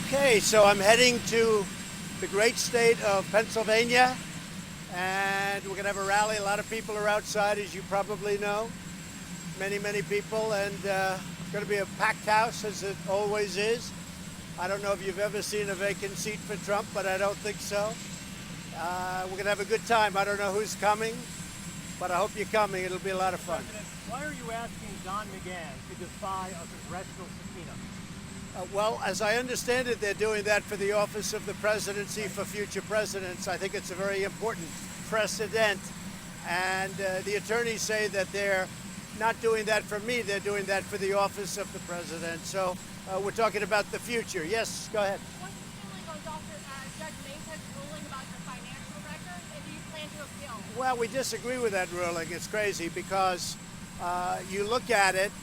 Okay, so I'm heading to the great state of Pennsylvania, and we're going to have a rally. A lot of people are outside, as you probably know. Many people, and it's going to be a packed house, as it always is. I don't know if you've ever seen a vacant seat for Trump, but I don't think so. We're going to have a good time. I don't know who's coming, but I hope you're coming. It'll be a lot of fun. President, why are you asking Don McGahn to defy a congressional subpoena? Well, as I understand it, they're doing that for the office of the presidency for future presidents. I think it's a very important precedent. And the attorneys say that they're not doing that for me, they're doing that for the office of the president. So we're talking about the future. Yes, go ahead. What's your feeling on Judge Mesa's ruling about your financial record, and do you plan to appeal? Well, we disagree with that ruling. It's crazy because you look at it,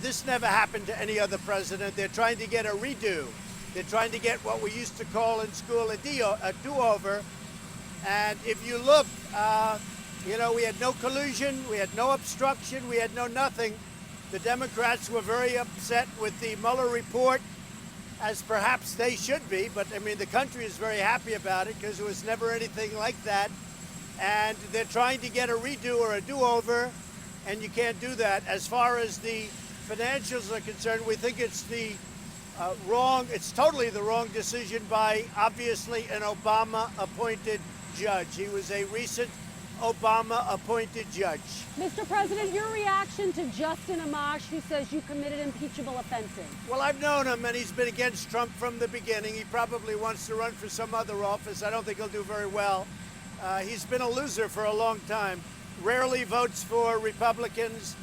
this never happened to any other president. They're trying to get a redo. They're trying to get what we used to call in school a do-over. And if you look, we had no collusion, we had no obstruction, we had no nothing. The Democrats were very upset with the Mueller report, as perhaps they should be, but I mean, the country is very happy about it because it was never anything like that. And they're trying to get a redo or a do-over, and you can't do that. As far as the financials are concerned, we think it's it's totally the wrong decision by, obviously, an Obama-appointed judge. He was a recent Obama-appointed judge. Mr. President, your reaction to Justin Amash, who says you committed impeachable offenses? Well, I've known him, and he's been against Trump from the beginning. He probably wants to run for some other office. I don't think he'll do very well. He's been a loser for a long time. Rarely votes for Republicans.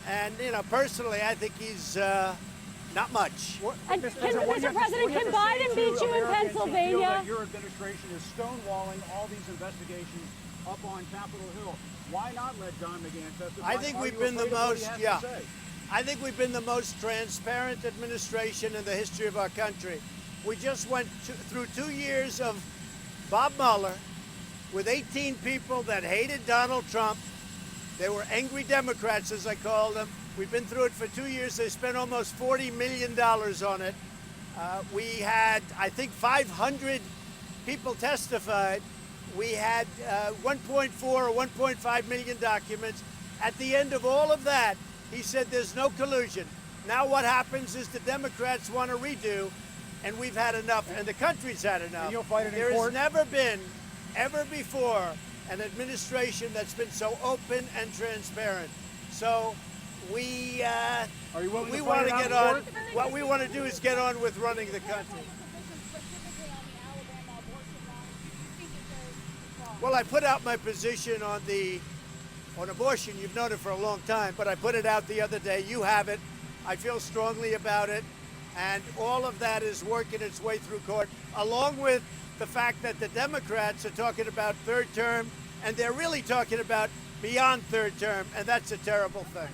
And, personally, I think he's not much. Mr. President, can Biden beat you in Pennsylvania? Your administration is stonewalling all these investigations up on Capitol Hill. Why not let Don McGahn testify? I think we've been the most, I think we've been the most transparent administration in the history of our country. We just went through 2 years of Bob Mueller with 18 people that hated Donald Trump. They were angry Democrats, as I called them. We've been through it for 2 years. They spent almost $40 million on it. We had, I think, 500 people testified. We had 1.4 or 1.5 million documents. At the end of all of that, he said there's no collusion. Now what happens is the Democrats want to redo, and we've had enough, and the country's had enough. And you'll fight it in court? There has court? never been, ever before, an administration that's been so open and transparent. So we want to get on. What we want to do is get on with running the country. Well, I put out my position on abortion. You've known it for a long time, but I put it out the other day. You have it. I feel strongly about it, and all of that is working its way through court, along with the fact that the Democrats are talking about third term, and they're really talking about beyond third term, and that's a terrible thing.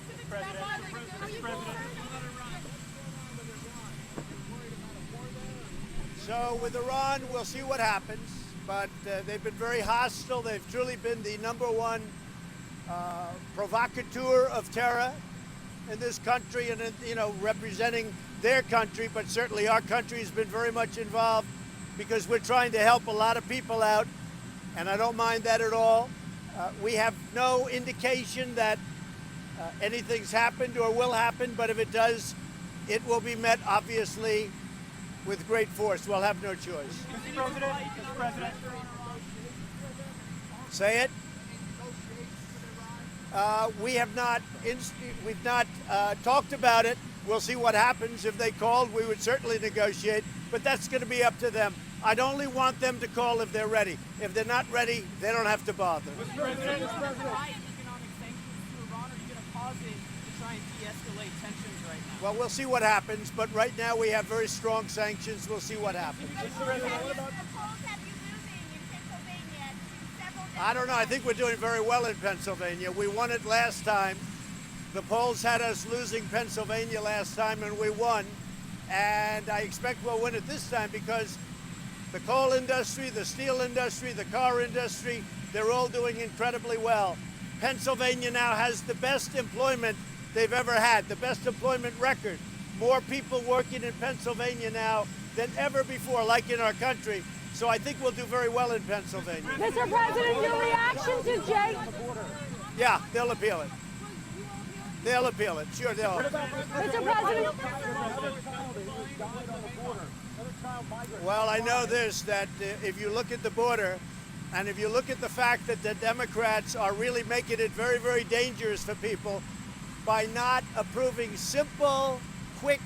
So with Iran, we'll see what happens, but they've been very hostile. They've truly been the #1 provocateur of terror in this country, and representing their country, but certainly our country has been very much involved because we're trying to help a lot of people out, and I don't mind that at all. We have no indication that anything's happened or will happen, but if it does, it will be met, obviously, with great force. We'll have no choice. Mr. President. Say it. We've not talked about it. We'll see what happens. If they called, we would certainly negotiate, but that's going to be up to them. I'd only want them to call if they're ready. If they're not ready, they don't have to bother. Mr. President. Economic sanctions to Iran, are you going to pause it to try and de-escalate tensions right now? Well, we'll see what happens, but right now we have very strong sanctions. We'll see what happens. I don't know. I think we're doing very well in Pennsylvania. We won it last time. The polls had us losing Pennsylvania last time, and we won. And I expect we'll win it this time because the coal industry, the steel industry, the car industry, they're all doing incredibly well. Pennsylvania now has the best employment they've ever had, the best employment record. more people working in Pennsylvania now than ever before, like in our country. So I think we'll do very well in Pennsylvania. Mr. President, your reaction to Jay. Yeah, they'll appeal it. They'll appeal it. Sure, they'll. Mr. President. Well, I know this, that if you look at the border, and if you look at the fact that the Democrats are really making it very, very dangerous for people by not approving simple, quick,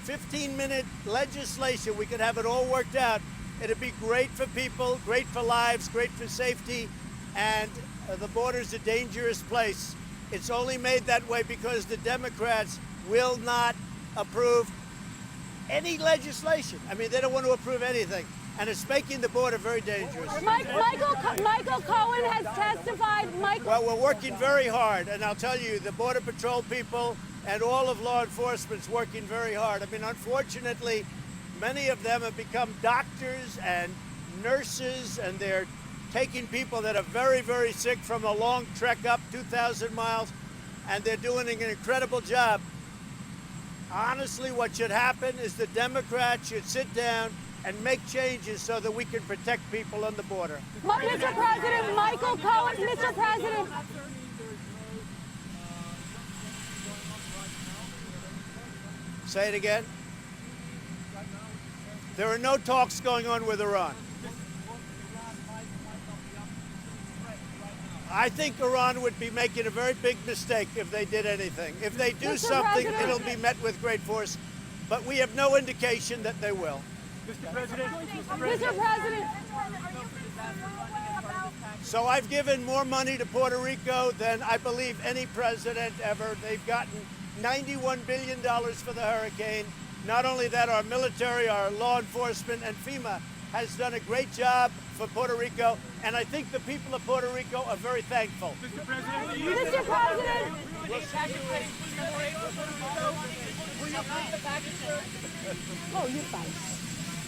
15-minute legislation, we could have it all worked out. It'd be great for people, great for lives, great for safety, and the border's a dangerous place. It's only made that way because the Democrats will not approve any legislation. I mean, they don't want to approve anything, and it's making the border very dangerous. Michael Cohen has testified. Well, we're working very hard, and I'll tell you, the Border Patrol people and all of law enforcement's working very hard. I mean, unfortunately, many of them have become doctors and nurses, and they're taking people that are very, very sick from a long trek up 2,000 miles, and they're doing an incredible job. Honestly, what should happen is the Democrats should sit down and make changes so that we can protect people on the border. Mr. President, Michael Cohen, Mr. President. Say it again. There are no talks going on with Iran. I think Iran would be making a very big mistake if they did anything. If they do something, it'll be met with great force. But we have no indication that they will. Mr. President. Mr. President. So I've given more money to Puerto Rico than I believe any president ever. They've gotten $91 billion for the hurricane. Not only that, our military, our law enforcement, and FEMA has done a great job for Puerto Rico, and I think the people of Puerto Rico are very thankful. Mr. President. Mr. President. Oh, you're fine.